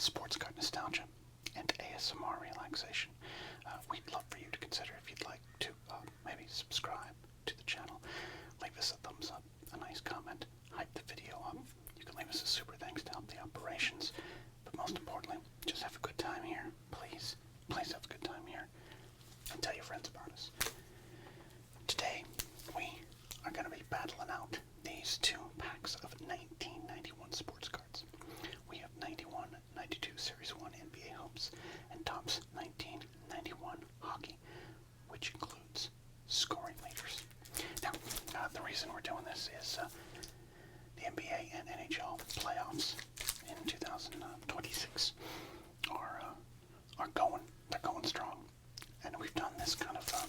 sports card nostalgia and ASMR relaxation. We'd love for you to consider if you'd like to maybe subscribe to the channel, leave us a thumbs up, a nice comment, hype the video up. You can leave us a super thanks to help the operations, but most importantly, just have a good time here. Please have a good time here, and tell your friends about us. Today, we are going to be battling out these two packs of 1991 sports cards. We have 91, 92 Series 1 NBA Hopes and Topps 1991 Hockey, which includes scoring leaders. Now, the reason we're doing this is the NBA and NHL playoffs in 2026 they're going strong. And we've done this kind of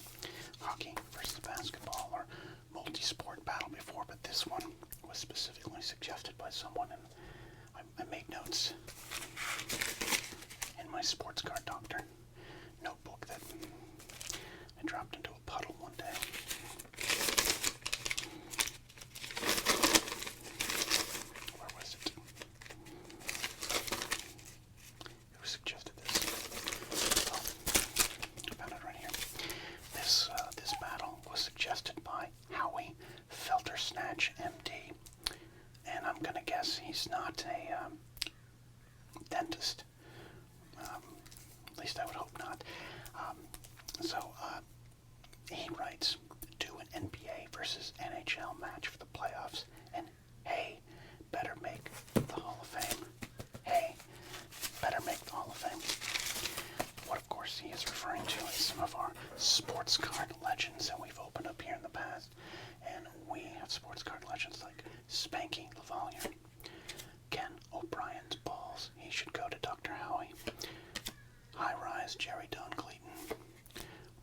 hockey versus basketball or multi-sport battle before, but this one was specifically suggested by someone, and I made notes in my sports card doctor notebook that I dropped into a puddle one day. Where was it? Who suggested this? Oh, I found it right here. This battle was suggested by Howie Feltersnatch, MD, and I'm gonna guess he's not a dentist. At least I would hope not. So he writes, do an NBA versus NHL match for the playoffs, and hey, better make the Hall of Fame. Hey, better make the Hall of Fame. What, of course, he is referring to is some of our sports card legends that we've opened up here in the past. And we have sports card legends like Spanky Lavalier, Ken O'Brien's balls, he should go to Dr. Howie, High Rise Jerry Don Clayton,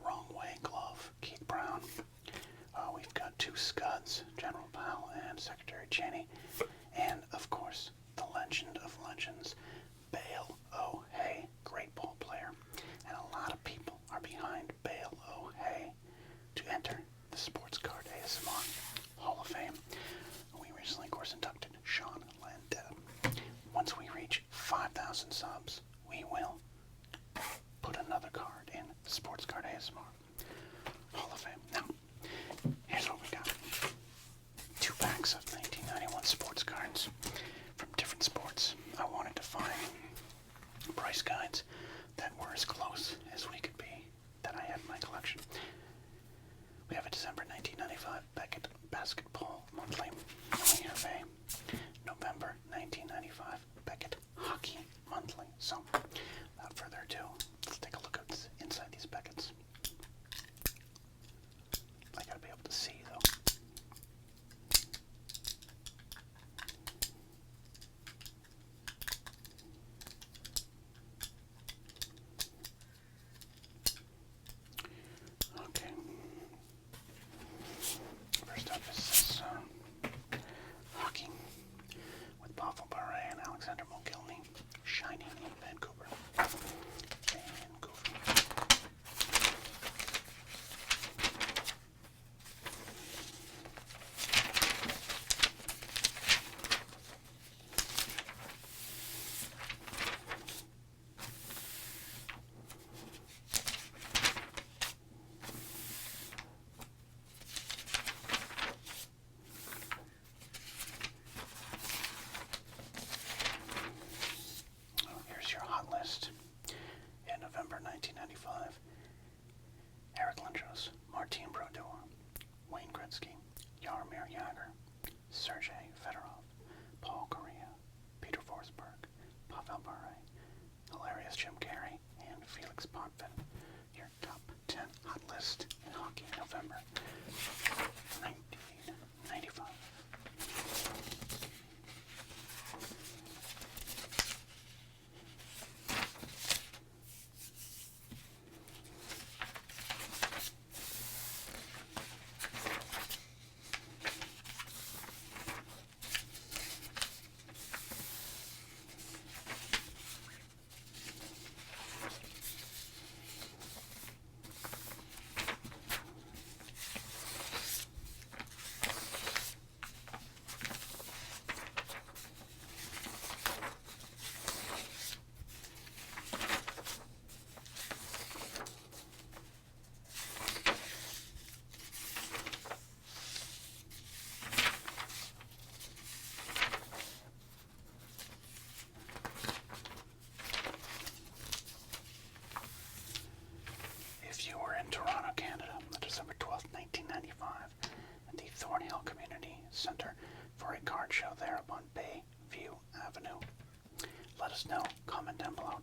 Wrong Way Glove Keith Brown. We've got two Scuds, General Powell and Secretary Cheney, and of course the legend of legends, Bale O'Hay, great ball player, and a lot of people are behind Bale O'Hay to enter the Sports Card ASMR Hall of Fame. We recently, of course, inducted Sean Landetta. Once we reach 5,000 subs, we will put another card in the Sports Card ASMR Hall of Fame. Now, here's what we got. 2 packs of 1991 sports cards from different sports. I wanted to find price guides that were as close as we could be that I had in my collection. We have a December 1995 Beckett Basketball Monthly. And we have a November 1995 Beckett Hockey Monthly. So, without further ado, let's take a look at inside these Becketts. I gotta be able to see, though. Okay. First up is this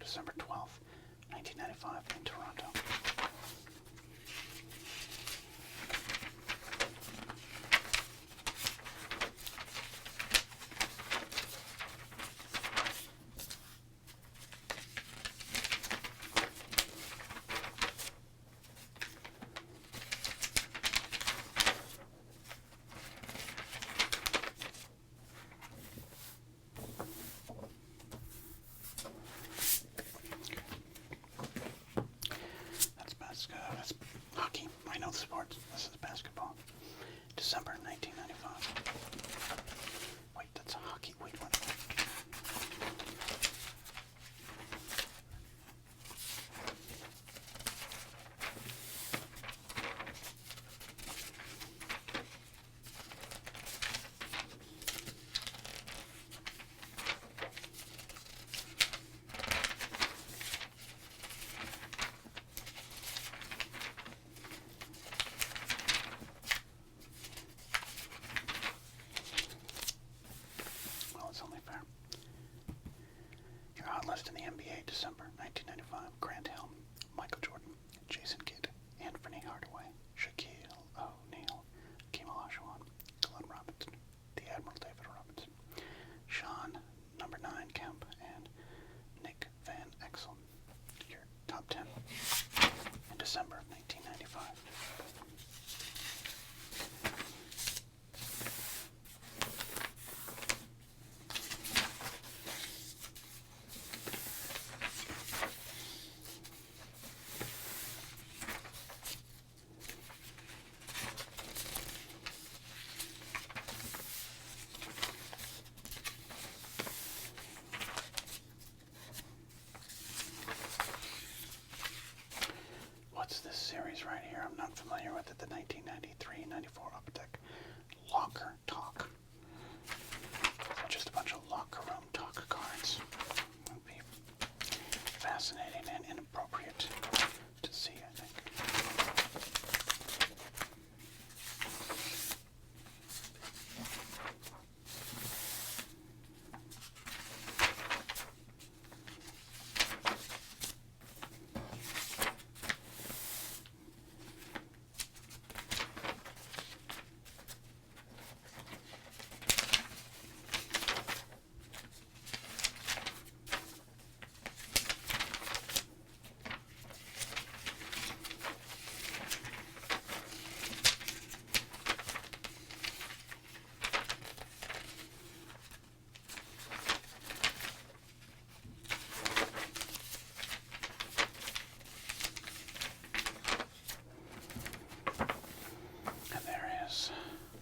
December 12th, 1995 in Toronto. That's hockey. I know the sport. This is basketball. December 1995. Wait, that's hockey. Wait, what? Your hot list in the NBA, December 1995. Grant Hill, Michael Jordan, Jason Kidd, Anthony Hardaway, Shaquille O'Neal, Hakeem Olajuwon, Glenn Robinson, the Admiral David Robinson, Sean, number 9 Kemp, and Nick Van Exel. Your top 10 in December of 1995. What's this series right here? I'm not familiar with it. The 1993-94 Upper Deck Locker Talk. So just a bunch of locker room talk cards. Would be fascinating and inappropriate to see, I think.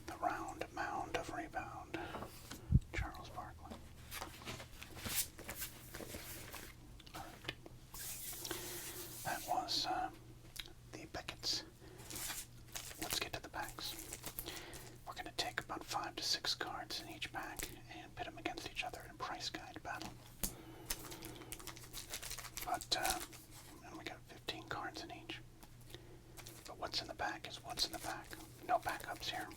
The round mound of rebound, Charles Barkley. All right. That was the Beckett's. Let's get to the packs. We're going to take about 5 to 6 cards in each pack and pit them against each other in price guide battle. But, and we got 15 cards in each. But what's in the pack is what's in the pack. No backups here.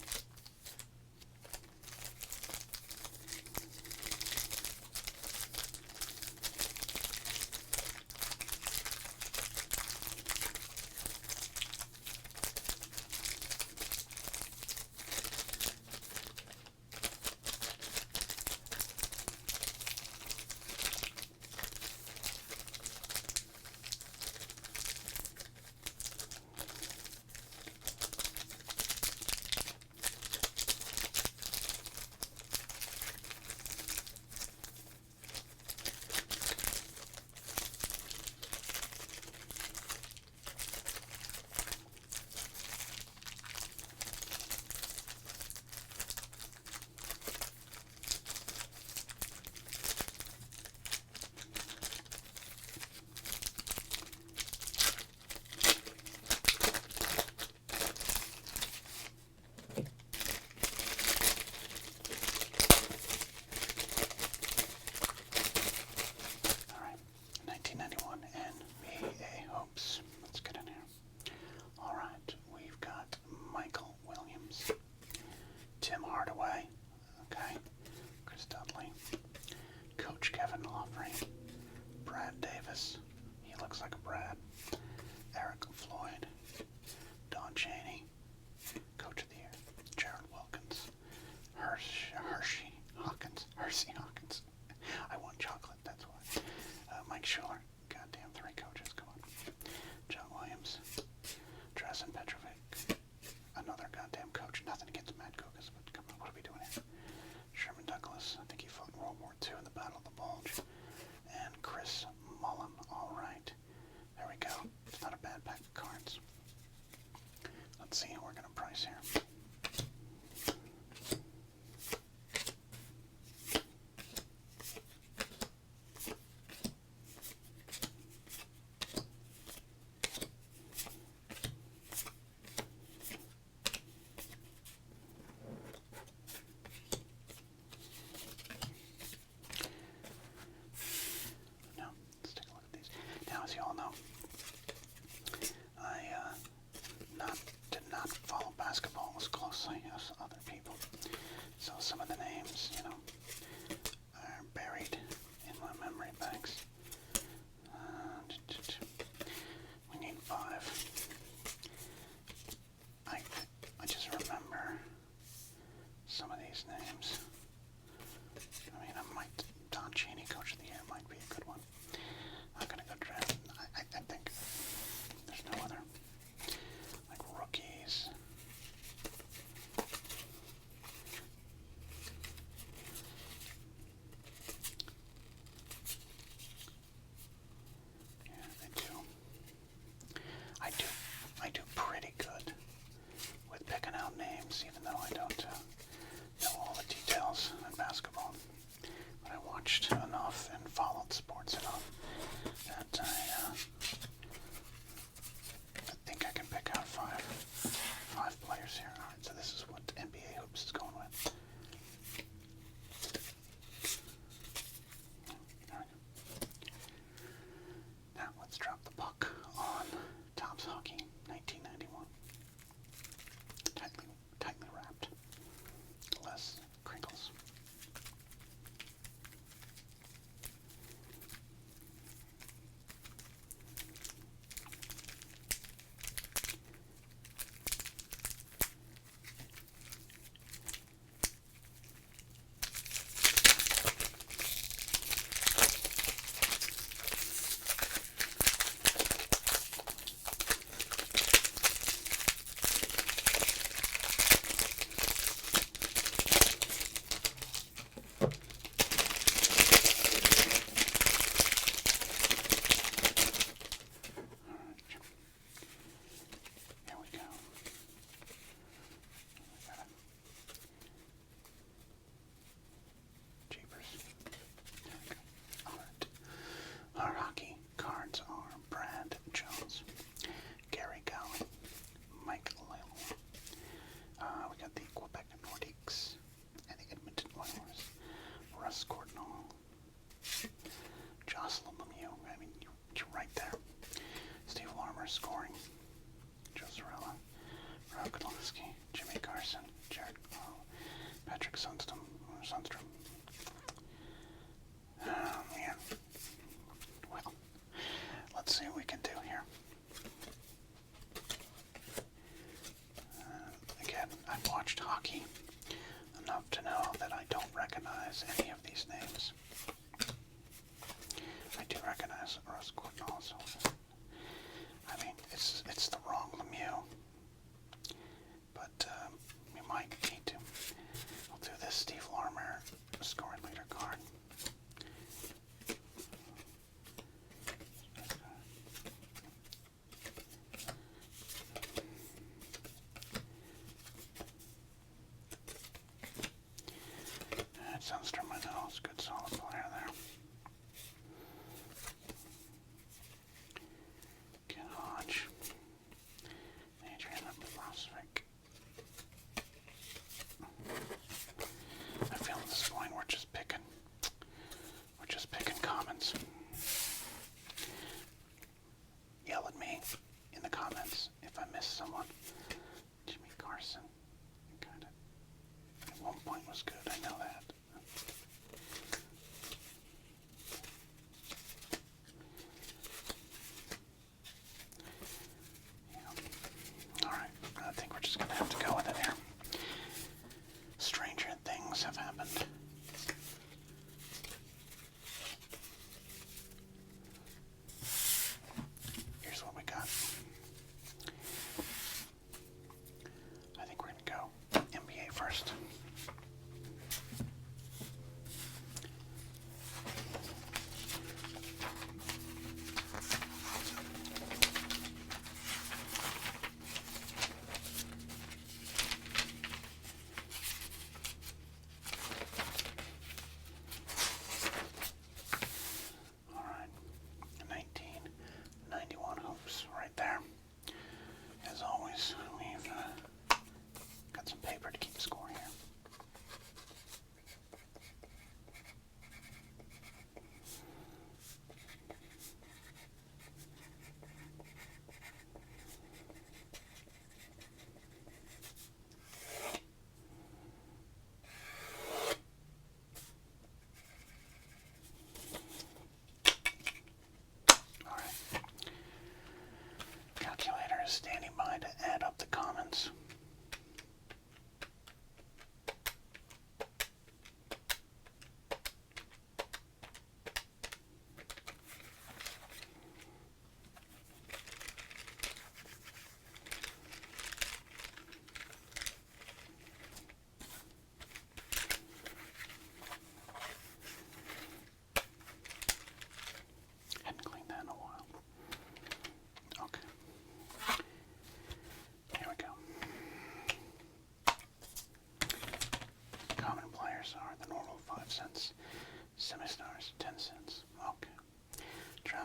Davis. He looks like a Brad. Eric Floyd. Don Chaney. Coach of the Year. Jared Wilkins. Hershey Hawkins. I want chocolate, that's why. Mike Schuller. Goddamn 3 coaches, come on. John Williams. Drazen Petrovic. Another goddamn coach. Nothing against Matt Kukas, but come on, what are we doing here? Sherman Douglas. I think he fought in World War II in the Battle of the Bulge. And Chris Mullen,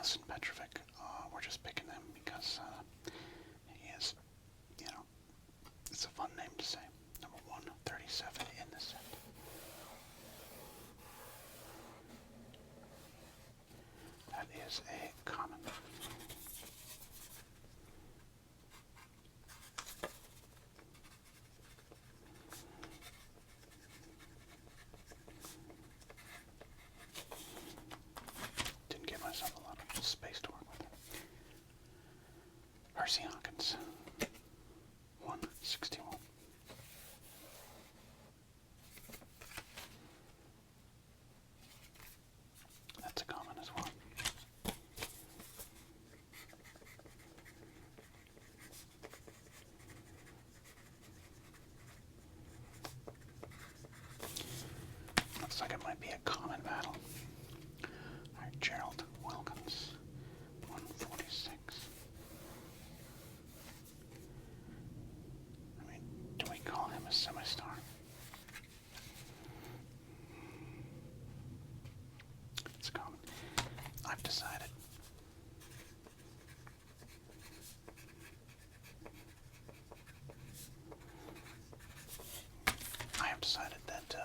Listen, Petrovic, we're just picking him because he is, you know, it's a fun name to say. Number 137 in the set. That is a common. Didn't give myself a lot of space to work with. Percy Hawkins, 161. That's a common as well. Looks like it might be a common battle. Alright, Gerald Wilkins, 146. I mean, do we call him a semi-star? It's common. I've decided. I have decided that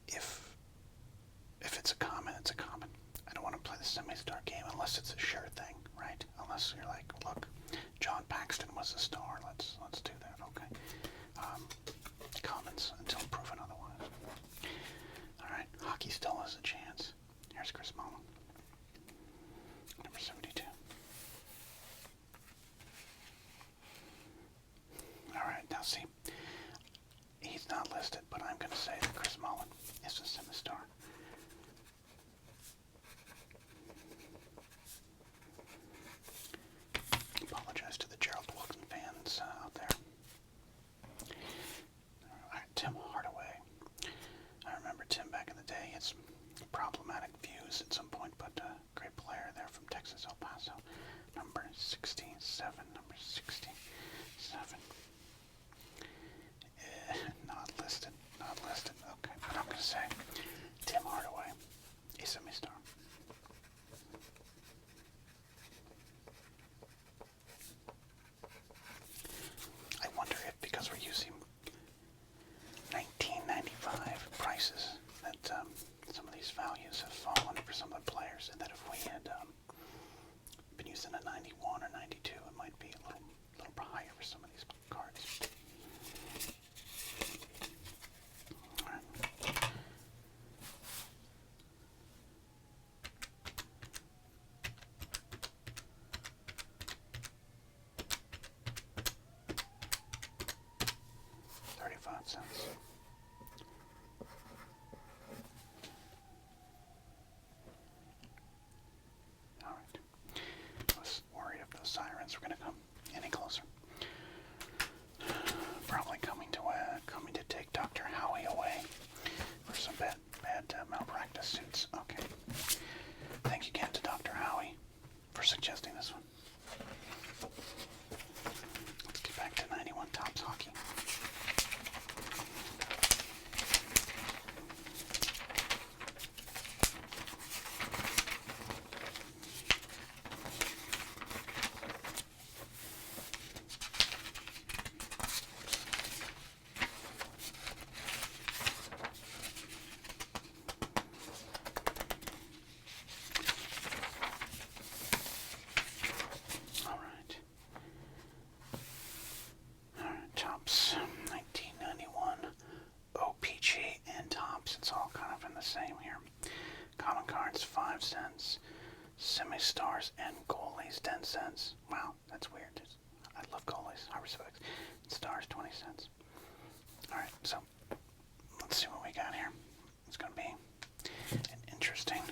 if it's a common, it's a common. I don't want to play the semi-star game unless it's a sure thing, right? Unless you're like, look, John Paxton was a star. Let's do that, okay? Commons until proven otherwise. All right, hockey still has a chance. Here's Chris Mullin, number 72. All right, now see, he's not listed, but I'm going to say that Chris Mullin is a semi-star. Apologize to the Gerald Wilkins fans out there. All right, Tim Hardaway. I remember Tim back in the day. He had some problematic views at some point, but great player there from Texas, El Paso. Number 67. Number 67. Not listed. Not listed. Okay, but I'm going to say Tim Hardaway, a semi-star. I wonder if, because we're using 1995 prices, that some of these values have fallen for some of the players, and that if we had been using a 91 or 92, it might be a little higher for some of these cards. All right. $0.35. All right. I was worried if those sirens were going to come any closer. Probably coming to take Dr. Howie away for some bad malpractice suits. Okay. Thank you again to Dr. Howie for suggesting this one. Let's get back to 91 Topps hockey. Topps, 1991, OPG and Topps. It's all kind of in the same here. Common cards, 5 cents. Semi-stars and goalies, 10 cents. Wow, that's weird. I love goalies. High respect. Stars, 20 cents. Alright, so let's see what we got here. It's going to be an interesting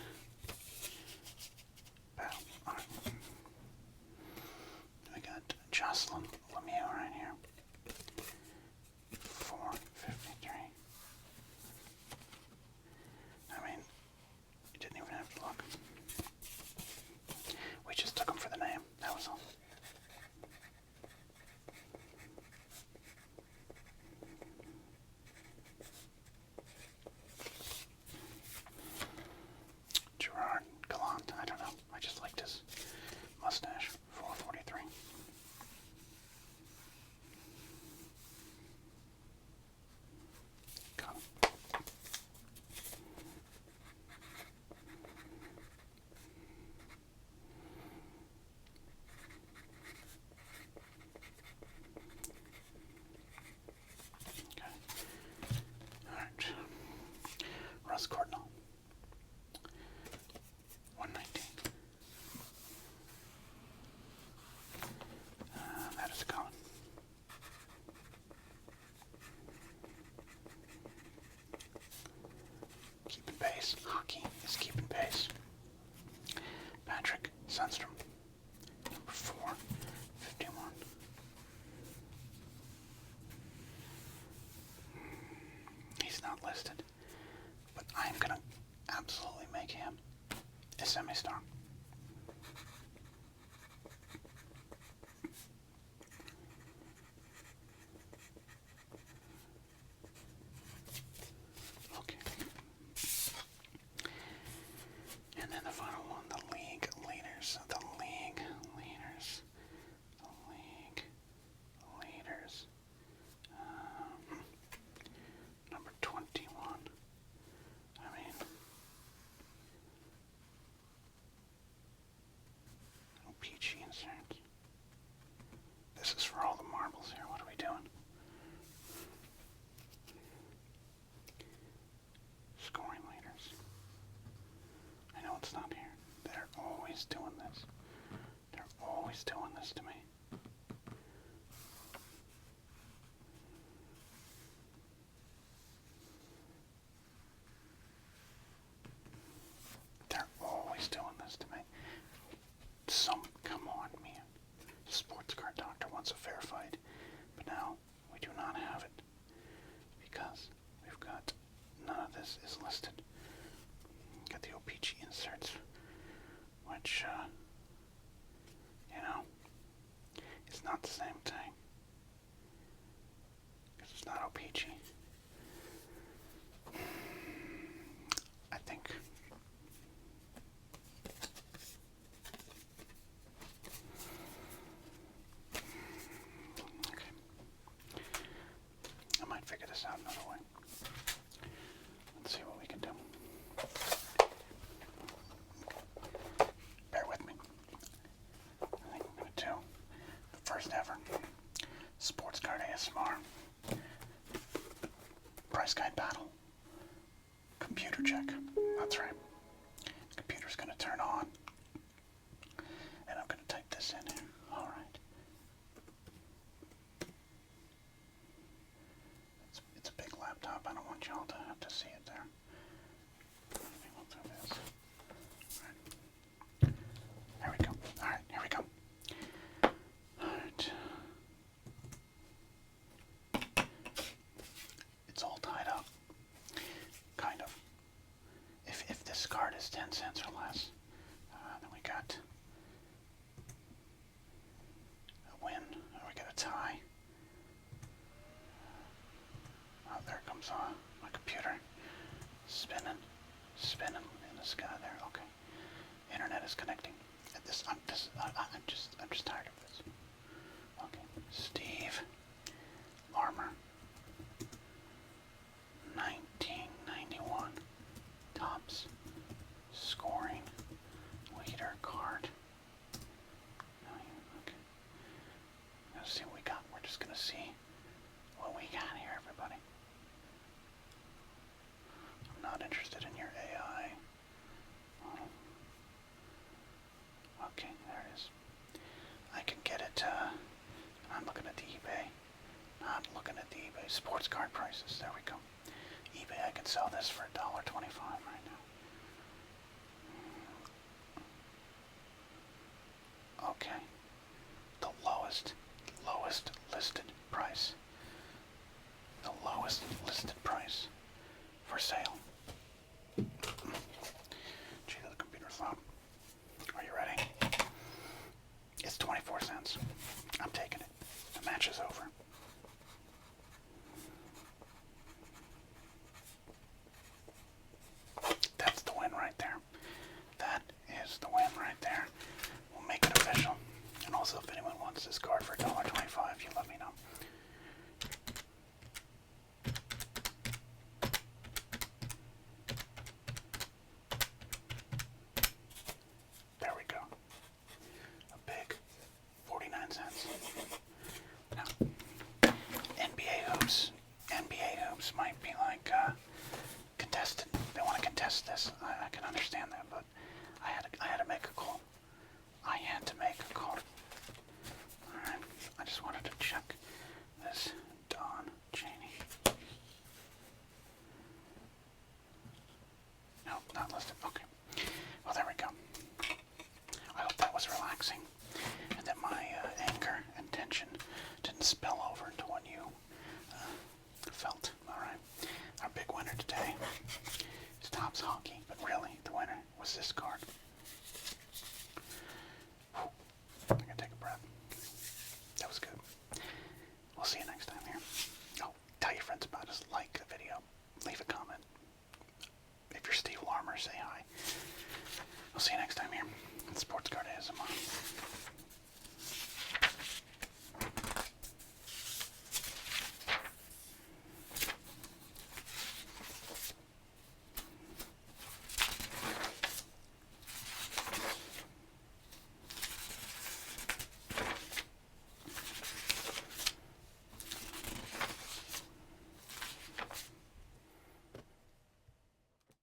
battle. Alright. We got Jocelyn Lemieux right here. 453. I mean, you didn't even have to look. We just took him for the name. That was all. are. Okay. And then the final one, the league leaders. The league leaders. The league leaders. Number 21. I mean, peachy inserts. This is for all the marbles here. What are we doing? Scoring leaders. I know it's not here. They're always doing this. They're always doing this to me. They're always doing this to me. Come on, man. Sports card doctor wants a fair fight, but now we do not have it because we've got none of this is listed. Got the OPG inserts, which, it's not the same thing because it's not OPG. I think. I might figure this out another way. Let's see what we can do. Bear with me. I think we're going to do the first ever sports card ASMR price guide battle computer check. That's right. The computer's going to turn on, and I'm going to type this in here. All right. It's a big laptop. I don't want y'all to have to see it there. Let me go through this. All right. There we go. All right, here we go. All right. It's all tied up. Kind of. If this card is 10 cents or less, then we got a win, or we got a tie. Oh, there comes my computer spinning in the sky there. Okay, internet is connecting. I'm just tired of this. Okay, Steve Larmer, 1991 Topps scoring leader card. Okay, let's see what we got. We're just gonna see what we got here, everybody. I'm not interested in your AI. Okay, there it is. I can get it, I'm looking at the eBay. Not looking at the eBay sports card prices. There we go. eBay, I can sell this for $1.25 right now. Okay. The lowest listed price. The lowest listed price for sale. Gee, the computer's loud. Are you ready? It's 24 cents. I'm taking it. The match is over. That's the win right there. That is the win right there. We'll make it official. And also, if anyone wants this card for $1.25, you let me know. There we go. A big 49 cents. Now, NBA hoops might be like contested. They want to contest this. I can understand that, but I had to make a call. I had to make a call. Alright, I just wanted to check Sports card ASMR.